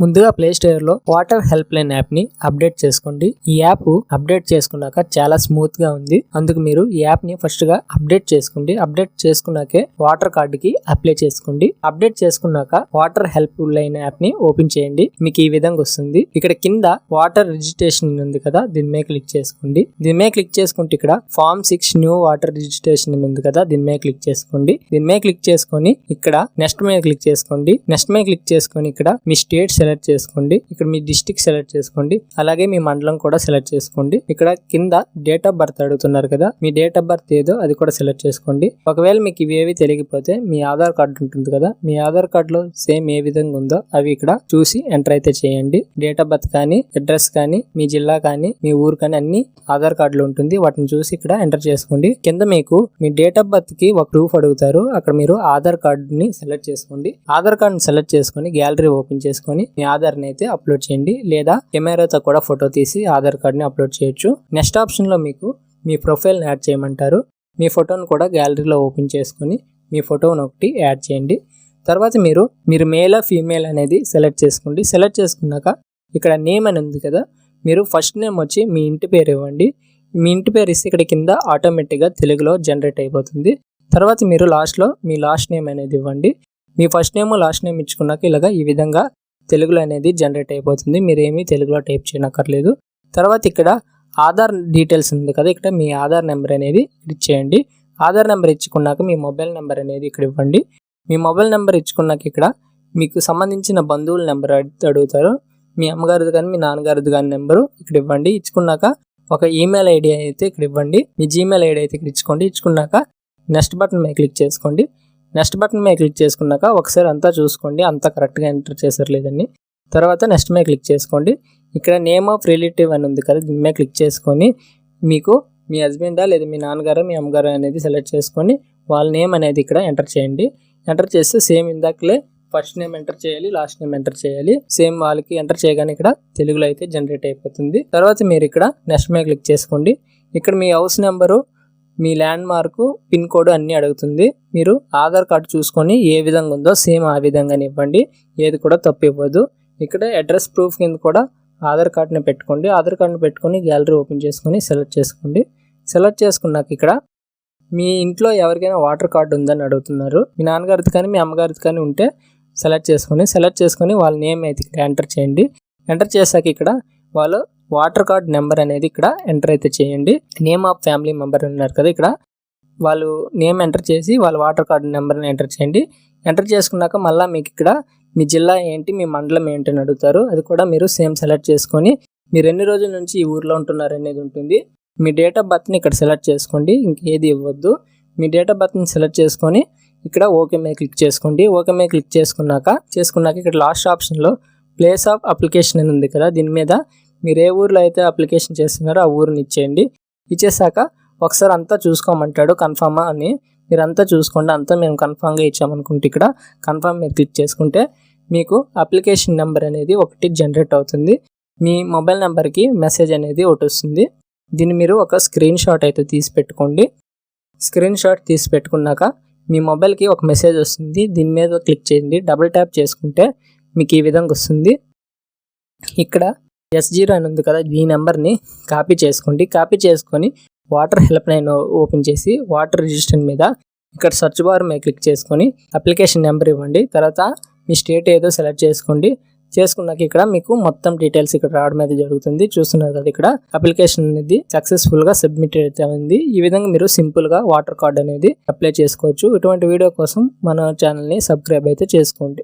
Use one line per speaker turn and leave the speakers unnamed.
ముందుగా play store లో water help line app ని అప్డేట్ చేసుకోండి. ఈ యాప్ అప్డేట్ చేసుకున్నాక చాలా స్మూత్ గా ఉంది. అందుకు మీరు ఈ యాప్ ని ఫస్ట్ గా అప్డేట్ చేసుకోండి. అప్డేట్ చేసుకున్నాకే వాటర్ కార్డు కి అప్లై చేసుకోండి. అప్డేట్ చేసుకున్నాక వాటర్ హెల్ప్ లైన్ యాప్ ని ఓపెన్ చేయండి. మీకు ఈ విధంగా వస్తుంది. ఇక్కడ కింద వాటర్ రిజిస్ట్రేషన్ ఉంది కదా, దీని మీద క్లిక్ చేసుకోండి. దీని మీద క్లిక్ చేసుకుంటే ఇక్కడ ఫార్మ్ 6 న్యూ వాటర్ రిజిస్ట్రేషన్ ఉంది కదా, దీని మీద క్లిక్ చేసుకోండి. దీని మీద క్లిక్ చేసుకొని ఇక్కడ నెక్స్ట్ మీద క్లిక్ చేసుకోండి. నెక్స్ట్ మీద క్లిక్ చేసుకొని ఇక్కడ మీ స్టేట్ సెలెక్ట్ చేసుకోండి. ఇక్కడ మీ డిస్ట్రిక్ట్ సెలెక్ట్ చేసుకోండి. అలాగే మీ మండలం కూడా సెలెక్ట్ చేసుకోండి. ఇక్కడ కింద డేట్ ఆఫ్ బర్త్ అడుగుతున్నారు కదా, మీ డేట్ ఆఫ్ బర్త్ ఏదో అది కూడా సెలెక్ట్ చేసుకోండి. ఒకవేళ మీకు ఇవేవి తెలియకపోతే మీ ఆధార్ కార్డు ఉంటుంది కదా, మీ ఆధార్ కార్డులో సేమ్ ఏ విధంగా ఉందో అవి ఇక్కడ చూసి ఎంటర్ అయితే చేయండి. డేట్ ఆఫ్ బర్త్ కానీ, అడ్రస్ కానీ, మీ జిల్లా కానీ, మీ ఊరు కానీ అన్ని ఆధార్ కార్డులో ఉంటుంది. వాటిని చూసి ఇక్కడ ఎంటర్ చేసుకోండి. కింద మీకు మీ డేట్ ఆఫ్ బర్త్ కి ఒక ప్రూఫ్ అడుగుతారు. అక్కడ మీరు ఆధార్ కార్డుని సెలెక్ట్ చేసుకోండి. ఆధార్ కార్డుని సెలెక్ట్ చేసుకొని గ్యాలరీ ఓపెన్ చేసుకొని మీ ఆధార్ ని అయితే అప్లోడ్ చేయండి. లేదా కెమెరాతో కూడా ఫోటో తీసి ఆధార్ కార్డ్ ని అప్లోడ్ చేయొచ్చు. నెక్స్ట్ ఆప్షన్ లో మీకు మీ ప్రొఫైల్ ని యాడ్ చేయమంటారు. మీ ఫోటోను కూడా గ్యాలరీలో ఓపెన్ చేసుకొని మీ ఫోటోను ఒకటి యాడ్ చేయండి. తర్వాత మీరు మేల్ ఫీమేల్ అనేది సెలెక్ట్ చేసుకోండి. సెలెక్ట్ చేసుకున్నాక ఇక్కడ నేమ్ అని ఉంది కదా, మీరు ఫస్ట్ నేమ్ వచ్చి మీ ఇంటి పేరు ఇవ్వండి. మీ ఇంటి పేరు ఇస్తే ఇక్కడ కింద ఆటోమేటిక్గా తెలుగులో జనరేట్ అయిపోతుంది. తర్వాత మీరు లాస్ట్లో మీ లాస్ట్ నేమ్ అనేది ఇవ్వండి. మీ ఫస్ట్ నేమ్ లాస్ట్ నేమ్ ఇచ్చుకున్నాక ఇలాగా ఈ విధంగా తెలుగులో అనేది జనరేట్ అయిపోతుంది. మీరేమీ తెలుగులో టైప్ చేయనక్కర్లేదు. తర్వాత ఇక్కడ ఆధార్ డీటెయిల్స్ ఉంది కదా, ఇక్కడ మీ ఆధార్ నెంబర్ అనేది ఇచ్చేయండి. ఆధార్ నెంబర్ ఇచ్చుకున్నాక మీ మొబైల్ నెంబర్ అనేది ఇక్కడ ఇవ్వండి. మీ మొబైల్ నెంబర్ ఇచ్చుకున్నాక ఇక్కడ మీకు సంబంధించిన బంధువుల నెంబర్ అడుగుతారు. మీ అమ్మగారిది కానీ మీ నాన్నగారిది కానీ నెంబరు ఇక్కడ ఇవ్వండి. ఇచ్చుకున్నాక ఒక ఈమెయిల్ ఐడి అయితే ఇక్కడ ఇవ్వండి. మీ జీమెయిల్ ఐడి అయితే ఇక్కడ ఇచ్చుకోండి. ఇచ్చుకున్నాక నెక్స్ట్ బటన్ మీద క్లిక్ చేసుకోండి. నెక్స్ట్ బటన్ మీద క్లిక్ చేసుకున్నాక ఒకసారి అంతా చూసుకోండి, అంతా కరెక్ట్గా ఎంటర్ చేశారు లేదని. తర్వాత నెక్స్ట్ మీద క్లిక్ చేసుకోండి. ఇక్కడ నేమ్ ఆఫ్ రిలేటివ్ అని ఉంది కదా, దీని మీద క్లిక్ చేసుకొని మీకు మీ హస్బెండా లేదా మీ నాన్నగారు మీ అమ్మగారు అనేది సెలెక్ట్ చేసుకొని వాళ్ళ నేమ్ అనేది ఇక్కడ ఎంటర్ చేయండి. ఎంటర్ చేస్తే సేమ్ ఇందాకలే ఫస్ట్ నేమ్ ఎంటర్ చేయాలి, లాస్ట్ నేమ్ ఎంటర్ చేయాలి. సేమ్ వాళ్ళకి ఎంటర్ చేయగానే ఇక్కడ తెలుగులో అయితే జనరేట్ అయిపోతుంది. తర్వాత మీరు ఇక్కడ నెక్స్ట్ మీద క్లిక్ చేసుకోండి. ఇక్కడ మీ హౌస్ నెంబరు, మీ ల్యాండ్ మార్కు, పిన్ కోడ్ అన్నీ అడుగుతుంది. మీరు ఆధార్ కార్డు చూసుకొని ఏ విధంగా ఉందో సేమ్ ఆ విధంగానే ఇవ్వండి. ఏది కూడా తప్పు ఇవ్వదు. ఇక్కడ అడ్రస్ ప్రూఫ్ కింద కూడా ఆధార్ కార్డుని పెట్టుకోండి. ఆధార్ కార్డుని పెట్టుకొని గ్యాలరీ ఓపెన్ చేసుకొని సెలెక్ట్ చేసుకోండి. సెలెక్ట్ చేసుకున్నాక ఇక్కడ మీ ఇంట్లో ఎవరికైనా వాటర్ కార్డు ఉందని అడుగుతున్నారు. మీ నాన్నగారిది కానీ మీ అమ్మగారిది కానీ ఉంటే సెలెక్ట్ చేసుకొని వాళ్ళ నేమ్ అయితే ఇక్కడ ఎంటర్ చేయండి. ఎంటర్ చేశాక ఇక్కడ వాళ్ళు వాటర్ కార్డ్ నెంబర్ అనేది ఇక్కడ ఎంటర్ అయితే చేయండి. నేమ్ ఆఫ్ ఫ్యామిలీ మెంబర్ ఉన్నారు కదా, ఇక్కడ వాళ్ళు నేమ్ ఎంటర్ చేసి వాళ్ళ వాటర్ కార్డు నెంబర్ని ఎంటర్ చేయండి. ఎంటర్ చేసుకున్నాక మళ్ళీ మీకు ఇక్కడ మీ జిల్లా ఏంటి, మీ మండలం ఏంటి అని అడుగుతారు. అది కూడా మీరు సేమ్ సెలెక్ట్ చేసుకొని మీరు ఎన్ని రోజుల నుంచి ఈ ఊర్లో ఉంటున్నారు అనేది ఉంటుంది. మీ డేట్ ఆఫ్ బర్త్ని ఇక్కడ సెలెక్ట్ చేసుకోండి, ఇంకేది ఇవ్వద్దు. మీ డేట్ ఆఫ్ బర్త్ని సెలెక్ట్ చేసుకొని ఇక్కడ ఓకే మీద క్లిక్ చేసుకోండి. ఓకే మీద క్లిక్ చేసుకున్నాక ఇక్కడ లాస్ట్ ఆప్షన్లో ప్లేస్ ఆఫ్ అప్లికేషన్ అని ఉంది కదా, దీని మీద మీరు ఏ ఊర్లో అయితే అప్లికేషన్ చేస్తున్నారో ఆ ఊరిని ఇచ్చేయండి. ఇచ్చేసాక ఒకసారి అంతా చూసుకోమంటాడు, కన్ఫర్మా అని. మీరు అంతా చూసుకోండి. అంతా మేము కన్ఫామ్గా ఇచ్చామనుకుంటే ఇక్కడ కన్ఫర్మ్ మీద క్లిక్ చేసుకుంటే మీకు అప్లికేషన్ నెంబర్ అనేది ఒకటి జనరేట్ అవుతుంది. మీ మొబైల్ నెంబర్కి మెసేజ్ అనేది ఒకటి వస్తుంది. దీన్ని మీరు ఒక స్క్రీన్ షాట్ అయితే తీసి పెట్టుకోండి. స్క్రీన్ షాట్ తీసి పెట్టుకున్నాక మీ మొబైల్కి ఒక మెసేజ్ వస్తుంది. దీని మీద క్లిక్ చేయండి. డబుల్ ట్యాప్ చేసుకుంటే మీకు ఈ విధంగా వస్తుంది. ఇక్కడ S0 అని ఉంది కదా, ఈ నెంబర్ని కాపీ చేసుకోండి. కాపీ చేసుకొని వాటర్ హెల్ప్ లైన్ ఓపెన్ చేసి వాటర్ రిజిస్టర్ మీద ఇక్కడ సర్చ్ బార్ మీద క్లిక్ చేసుకొని అప్లికేషన్ నెంబర్ ఇవ్వండి. తర్వాత మీ స్టేట్ ఏదో సెలెక్ట్ చేసుకోండి. చేసుకున్నాక ఇక్కడ మీకు మొత్తం డీటెయిల్స్ ఇక్కడ రావడం అయితే జరుగుతుంది. చూస్తున్నారు కదా, ఇక్కడ అప్లికేషన్ అనేది సక్సెస్ఫుల్ గా సబ్మిట్ అయితే ఉంది. ఈ విధంగా మీరు సింపుల్ గా వాటర్ కార్డ్ అనేది అప్లై చేసుకోవచ్చు. ఇటువంటి వీడియో కోసం మన ఛానల్ ని సబ్స్క్రైబ్ అయితే చేసుకోండి.